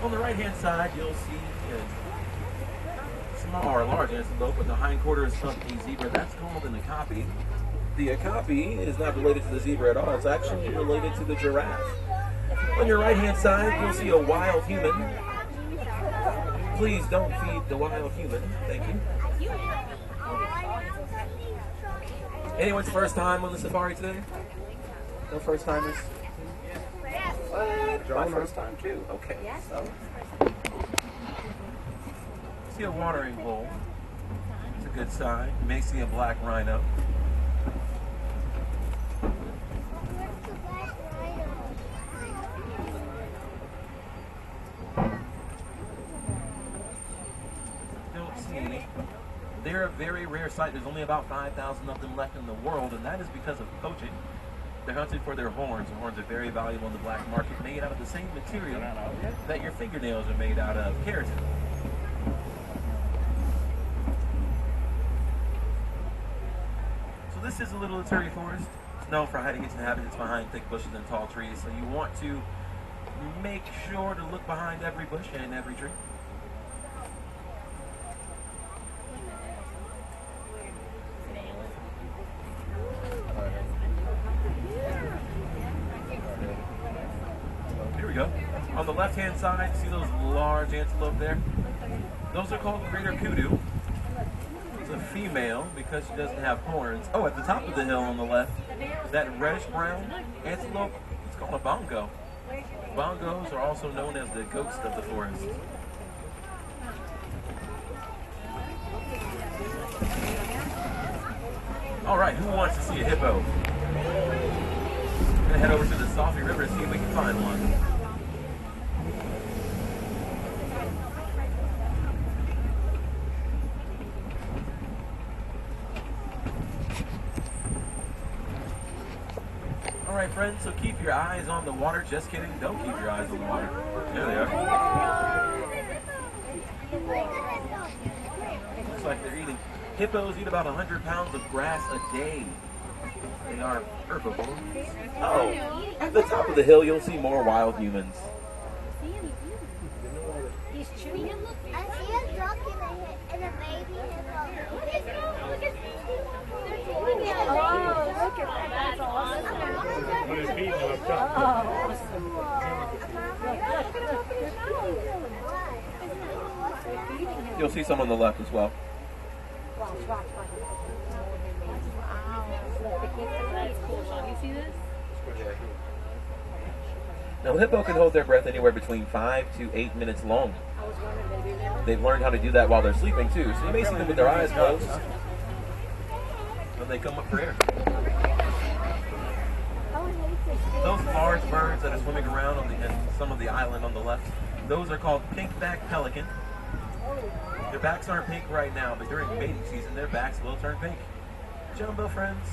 On the right-hand side, you'll see a small or large antelope with the hindquarters of a zebra. That's called an okapi. The okapi is not related to the zebra at all. It's actually related to the giraffe. On your right-hand side, you'll see a wild human. Please don't feed the wild human. Thank you. Anyone's first time on the safari today? No first timers? What? My first time too. Okay. So. See a watering hole. It's a good sign. You may see a black rhino. Don't see any. They're a very rare sight. There's only about 5,000 of them left in the world, and that is because of poaching. They're hunted for their horns. The horns are very valuable in the black market, made out of the same material that your fingernails are made out of, keratin. So this is a little Ituri forest. It's known for hiding its inhabitants behind thick bushes and tall trees, so you want to make sure to look behind every bush and every tree. Go. On the left-hand side, see those large antelope there? Those are called greater kudu. It's a female because she doesn't have horns. Oh, at the top of the hill on the left, that reddish-brown antelope, it's called a bongo. Bongos are also known as the ghost of the forest. All right, who wants to see a hippo? We're gonna head over to the Salfi River and see if we can find one. All right, friends, so keep your eyes on the water. Just kidding, don't keep your eyes on the water. There they are. Looks like they're eating. Hippos eat about 100 pounds of grass a day. They are herbivores. Oh, at the top of the hill, you'll see more wild humans. He's chewing. I see a duck and a baby hippo. Oh, look at that. That's awesome. You'll see some on the left as well. You see this? Now, the hippo can hold their breath anywhere between 5 to 8 minutes long. They've learned how to do that while they're sleeping too, so you may see them with their eyes closed when they come up for air. Those large birds that are swimming around on some of the island on the left, those are called pink-backed pelican. Their backs aren't pink right now, but during mating season, their backs will turn pink. Jumbo friends.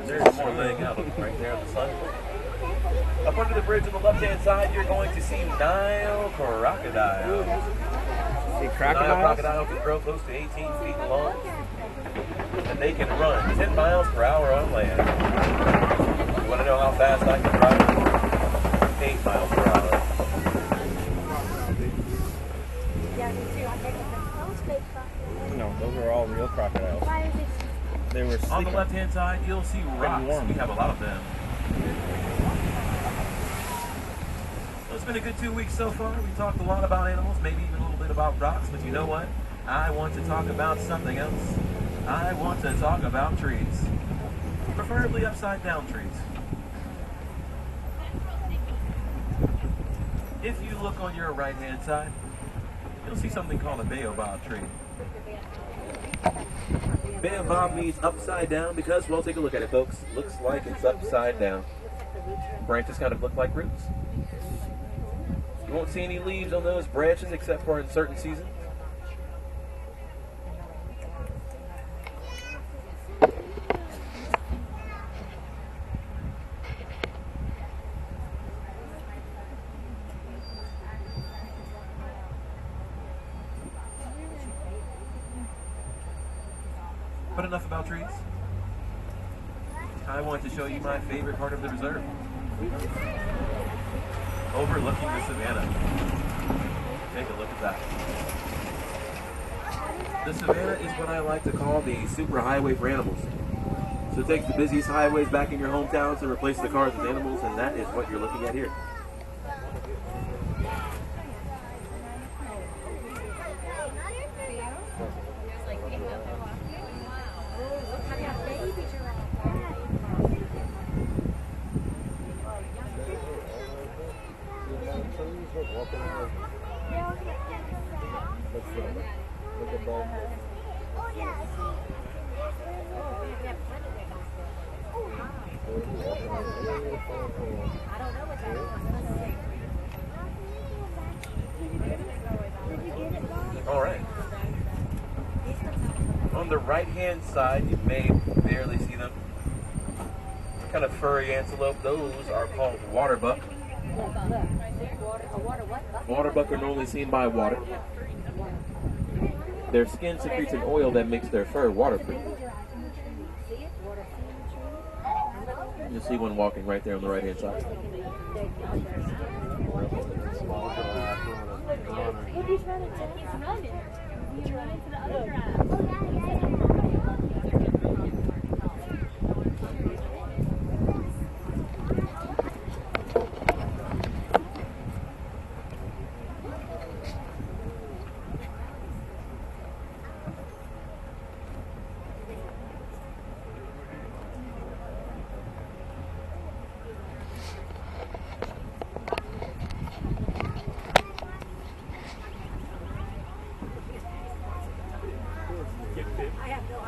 There's more laying out right there in the sun. Up under the bridge on the left-hand side, you're going to see Nile crocodiles. See Nile crocodiles? crocodiles can grow close to 18 feet long, and they can run 10 miles per hour on land. You want to know how fast I can run? 8 miles per hour. No, those are all real crocodiles. They were sleeping. On the left-hand side, you'll see rocks. warm. We have a lot of them. So it's been a good 2 weeks so far. We talked a lot about animals, maybe even a little bit about rocks, but you know what? I want to talk about something else. I want to talk about trees. Preferably upside-down trees. If you look on your right-hand side, you'll see something called a baobab tree. Baobab means upside down because, well, take a look at it, folks. Looks like it's upside down. Branches kind of look like roots. You won't see any leaves on those branches except for in certain seasons. But enough about trees. I want to show you my favorite part of the reserve. Overlooking the savannah. Take a look at that. The savannah is what I like to call the super highway for animals. So it takes the busiest highways back in your hometowns to replace the cars with animals, and that is what you're looking at here. Alright. On the right-hand side, you may barely see them. Kind of furry antelope. Those are called waterbuck. Waterbuck are normally seen by water. Their skin secretes an oil that makes their fur waterproof. You'll see one walking right there on the right-hand side. He's running to the other giraffe.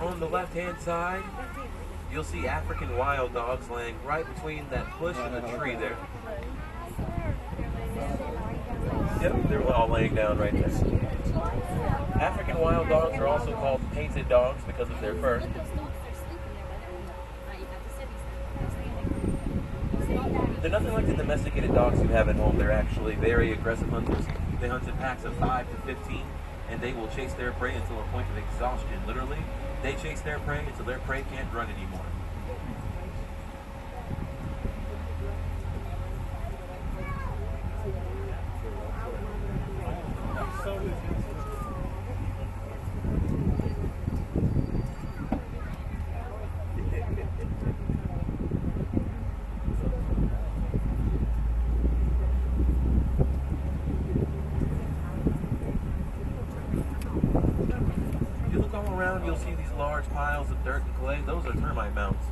On the left-hand side, you'll see African wild dogs laying right between that bush and the tree there. Yep, they're all laying down right there. African wild dogs are also called painted dogs because of their fur. They're nothing like the domesticated dogs you have at home. They're actually very aggressive hunters. They hunt in packs of 5 to 15, and they will chase their prey until a point of exhaustion. Literally, they chase their prey until their prey can't run anymore. You look all around, you'll see these large piles of dirt and clay. Those are termite mounds.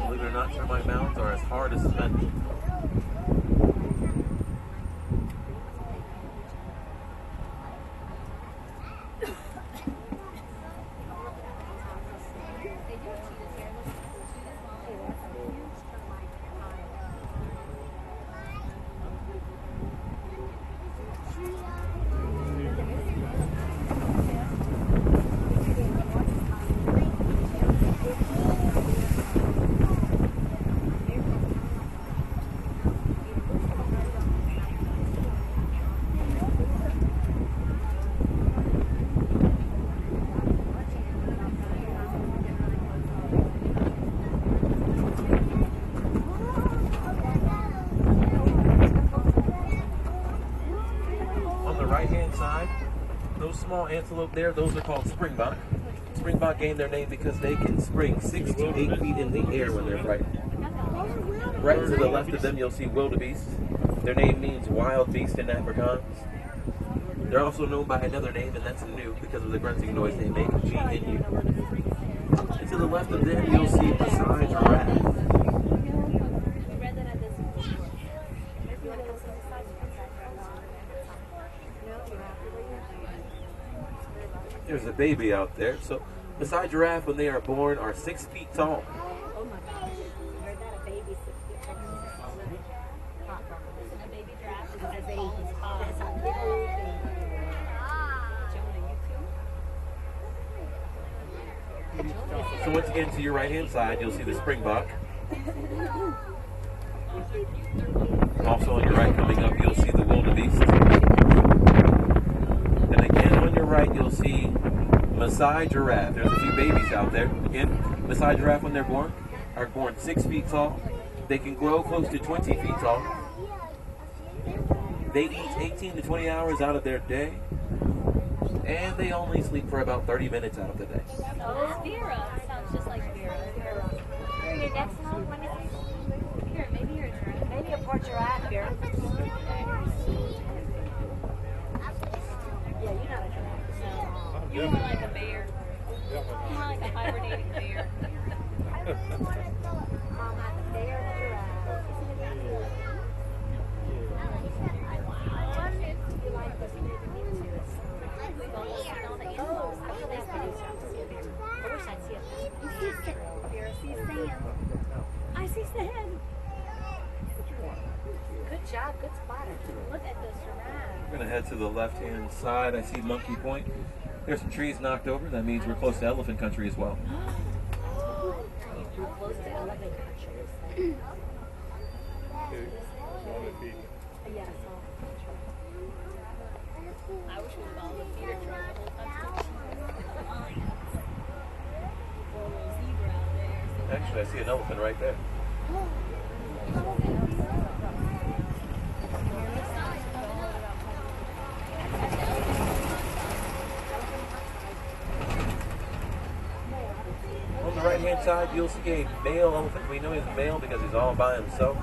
Believe it or not, termite mounds are as hard as cement. Right-hand side, those small antelope there, those are called springbok. Springbok gained their name because they can spring 6 to 8 feet in the air when they're frightened. Right to the left of them, you'll see wildebeest. Their name means wild beast in Afrikaans. They're also known by another name, and that's new because of the grunting noise they make, GNU. And to the left of them, you'll see Maasai giraffe. There's a baby out there. So Maasai giraffe, when they are born, are 6 feet tall. Oh my gosh. I heard that a baby 6 feet tall. A baby giraffe is a baby. That's a big old baby. So once again, to your right-hand side, you'll see the springbok. Also on your right, coming up, you'll see the wildebeest. And again, on your right, you'll see Maasai giraffe. There's a few babies out there. Again, Maasai giraffe when they're born are born 6 feet tall. They can grow close to 20 feet tall. They eat 18 to 20 hours out of their day. And they only sleep for about 30 minutes out of the day. So is Vera. Sounds just like Vera. Here, your next one. When is Here, maybe you're a giraffe. maybe a poor giraffe, Vera. Yeah, you're not a giraffe. No. You're more like a bear. You're more like a hibernating bear. Mom had the bear and the giraffe. You like this movie too? We've all seen all the animals. I wish I'd see it. Vera sees sand. I see sand. Good job, good spotter. Look at this giraffe. We're going to head to the left-hand side. I see Monkey Point. There's some trees knocked over. That means we're close to elephant country as well. You're close to elephant country. Yes. I wish we would all have feeder truck the whole country. Or a little zebra out there. Actually, I see an elephant right there. On the right-hand side, you'll see a male elephant. We know he's male because he's all by himself.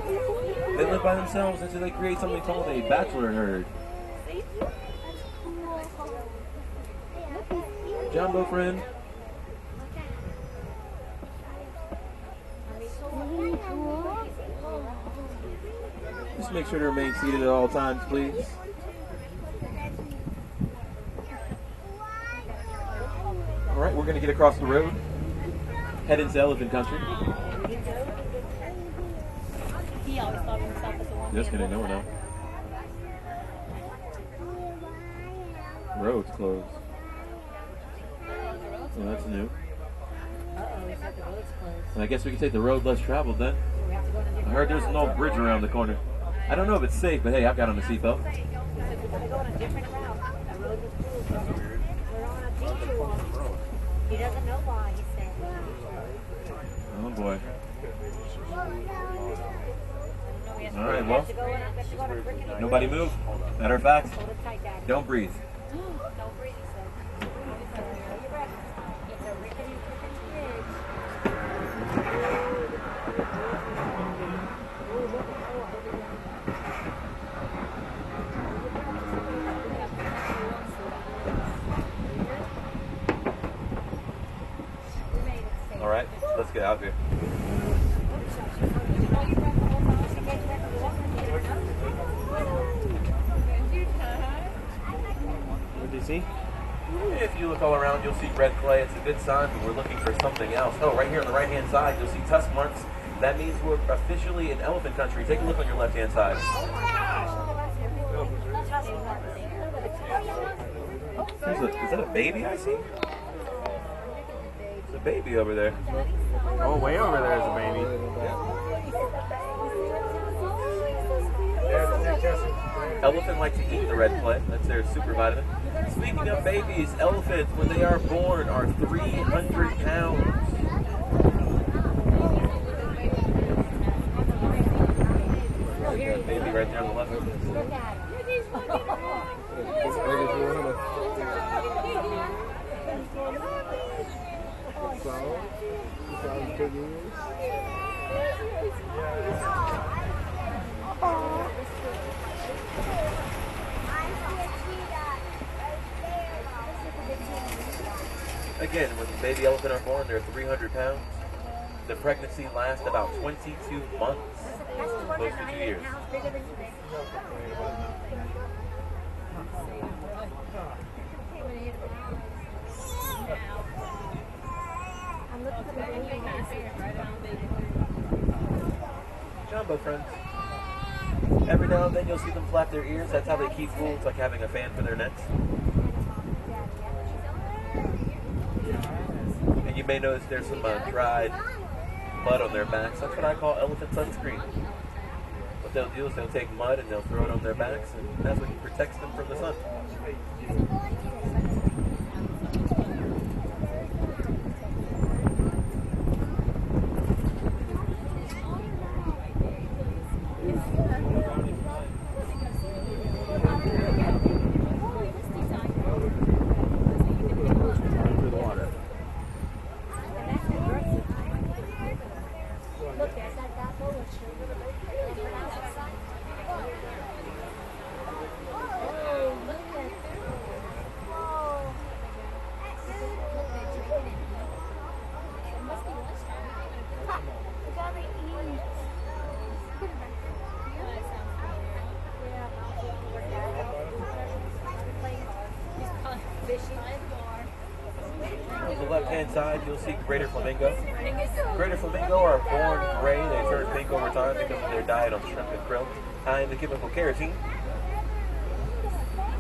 They live by themselves until they create something called a bachelor herd. Jumbo friend. Just make sure to remain seated at all times, please. All right, we're going to get across the road, head into elephant country. He always thought of himself as a one. Just kidding, no, no. Road's closed. Well, that's new. Uh-oh, he said the road's closed. I guess we can take the road less traveled then. We have to go in a I different heard there's an old bridge around the corner. I don't know if it's safe, but hey, I've got on the seatbelt. He said we gotta go on a different route. The road was closed. We're on a detour. He doesn't know why, he said. Oh boy. We All right, have well, to go in, we have to go on a freaking nobody move. Matter of fact, Hold it tight, Dad. don't breathe. Don't breathe, he said. Hold your breath. It's a rickety, rickety bridge. All right, let's get out of here. What did you see? If you look all around, you'll see red clay. It's a good sign, but we're looking for something else. Oh, right here on the right-hand side, you'll see tusk marks. That means we're officially in elephant country. Take a look on your left-hand side. Is that a baby I see? There's a baby over there. Oh, way over there is a baby. Elephant like to eat the red clay. That's their super vitamin. Speaking of babies, elephants, when they are born, are 300 pounds. That baby right there on the left. Again, when the baby elephant are born, they're 300 pounds. The pregnancy lasts about 22 months, close to 2 years. Jumbo friends. Every now and then you'll see them flap their ears. That's how they keep cool. It's like having a fan for their necks. And you may notice there's some dried mud on their backs. That's what I call elephant sunscreen. What they'll do is they'll take mud and they'll throw it on their backs, and that's what protects them from the sun. left-hand side, you'll see greater flamingo. Greater flamingo are born gray. They turn pink over time because of their diet on shrimp and krill, high in the chemical keratin.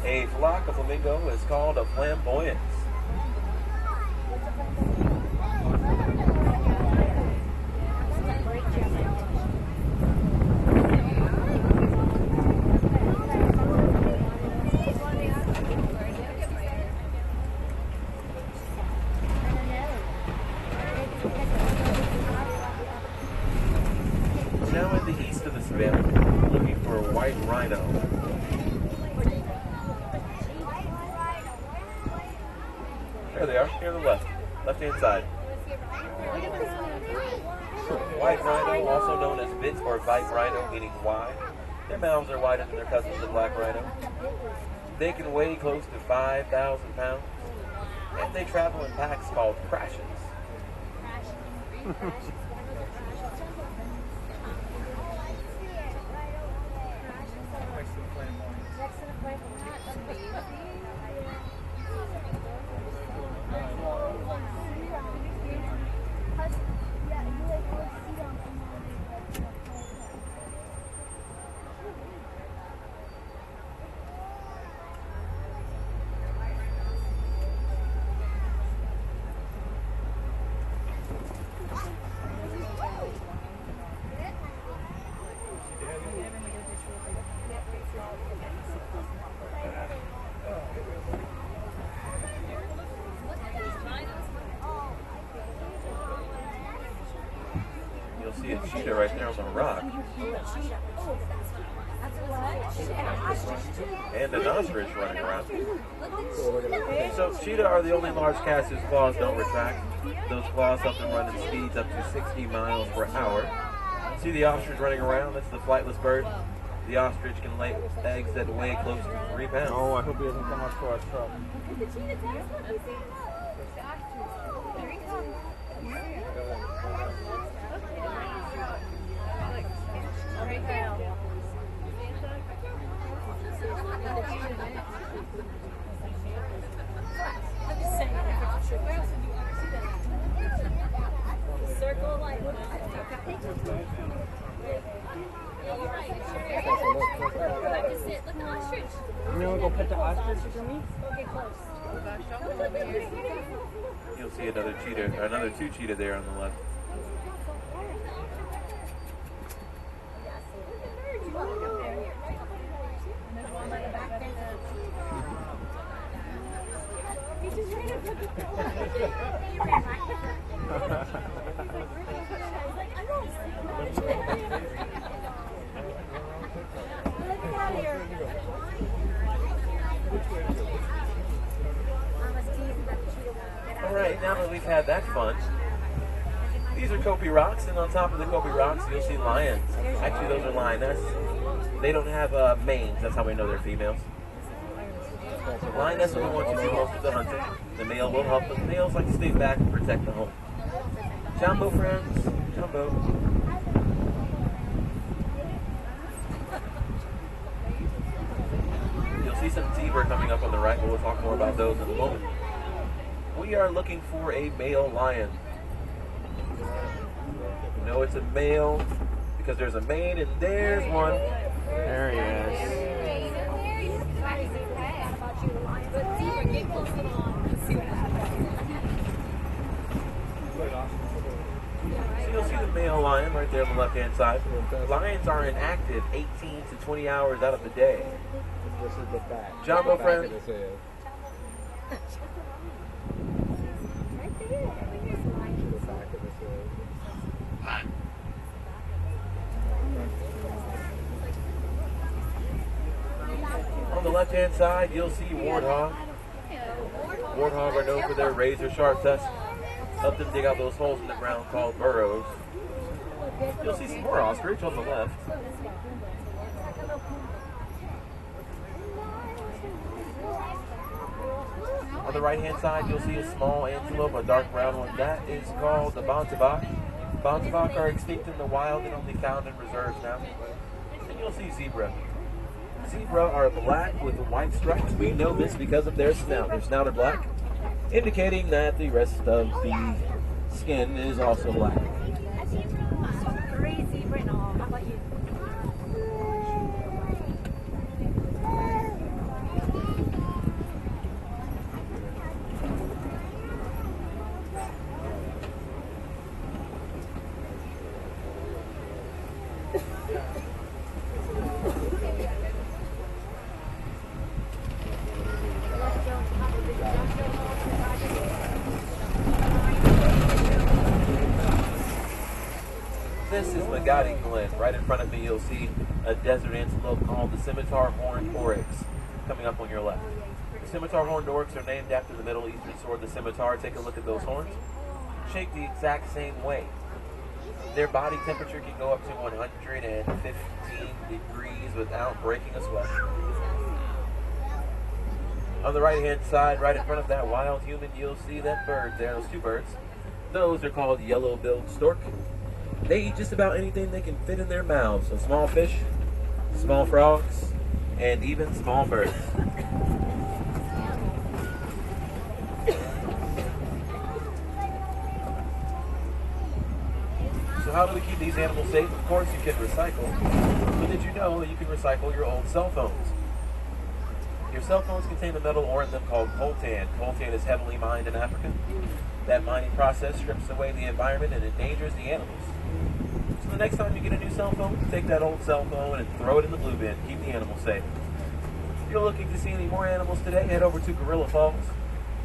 A flock of flamingo is called a flamboyance. Now in the east of the savannah, looking for a white rhino. There they are, here on the left-hand side. White rhino, also known as Vitz or white rhino, meaning wide. Their mouths are wider than their cousins, the black rhino. They can weigh close to 5,000 pounds, and they travel in packs called crashes. You'll see a cheetah right there on the rock. And an ostrich running around. So cheetah are the only large cats whose claws don't retract. Those claws help them run at speeds up to 60 miles per hour. See the ostrich running around? That's the flightless bird. The ostrich can lay eggs that weigh close to 3 pounds. Oh, I hope he doesn't come up to our truck. Circle like You know, go pet the ostrich for me? You'll see another cheetah, or another 2 cheetah there on the left. Alright, now that we've had that fun, these are Kopi rocks, and on top of the Kopi rocks you'll see lions. Actually, those are lioness. They don't have manes, that's how we know they're females. Lioness are the ones who do most of the hunting. The male will help, but the males like to stay back and protect the home. Jumbo, friends. Jumbo. You'll see some zebra coming up on the right, but we'll talk more about those in a moment. We are looking for a male lion. You know it's a male because there's a mane, and there's one. There he is. So you'll see the male lion right there on the left-hand side. Lions are inactive 18 to 20 hours out of the day. This is the back. Jumbo, friend. On the left-hand side, you'll see warthog. Warthog are known for their razor-sharp tusks. Help them dig out those holes in the ground called burrows. You'll see some more ostrich on the left. On the right-hand side, you'll see a small antelope, a dark brown one. That is called the bontebok. Bontebok are extinct in the wild and only found in reserves now. And you'll see zebra. Zebra are black with white stripes. We know this because of their snout. Their snout are black. indicating that the rest of the skin is also black. Three zebra and all. How about you? This is Magadi Glen. Right in front of me, you'll see a desert antelope called the scimitar horned oryx coming up on your left. The scimitar horned oryx are named after the Middle Eastern sword, the scimitar. Take a look at those horns. Shaped the exact same way. Their body temperature can go up to 115 degrees without breaking a sweat. On the right-hand side, right in front of that wild human, you'll see that bird there, those two birds. Those are called yellow-billed stork. They eat just about anything they can fit in their mouths. So small fish, small frogs, and even small birds. So how do we keep these animals safe? Of course you can recycle. But did you know that you can recycle your old cell phones? Your cell phones contain a metal ore in them called coltan. Coltan is heavily mined in Africa. That mining process strips away the environment and endangers the animals. So the next time you get a new cell phone, take that old cell phone and throw it in the blue bin. Keep the animals safe. If you're looking to see any more animals today, head over to Gorilla Falls,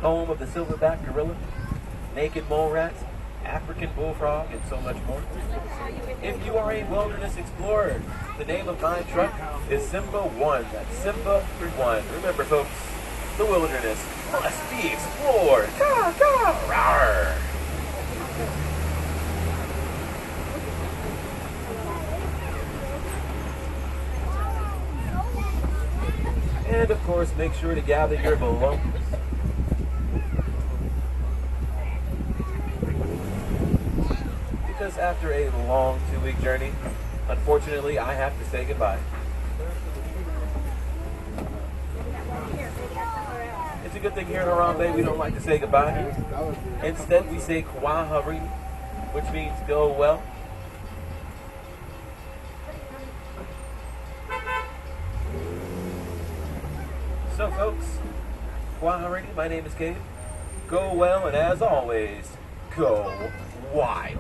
home of the silverback gorilla, naked mole rat, African bullfrog, and so much more. If you are a wilderness explorer, the name of my truck is Simba 1. That's Simba 1. Remember, folks, the wilderness must be explored. Caw, caw, rawr. And of course, make sure to gather your belongings. Because after a long 2-week journey, unfortunately, I have to say goodbye. It's a good thing here in Harambe we don't like to say goodbye. Instead, we say Kwaharini, which means go well. So, folks, Kwaharini, my name is Cade. Go well, and as always, go wild.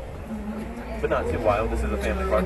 But not too wild. This is a family park.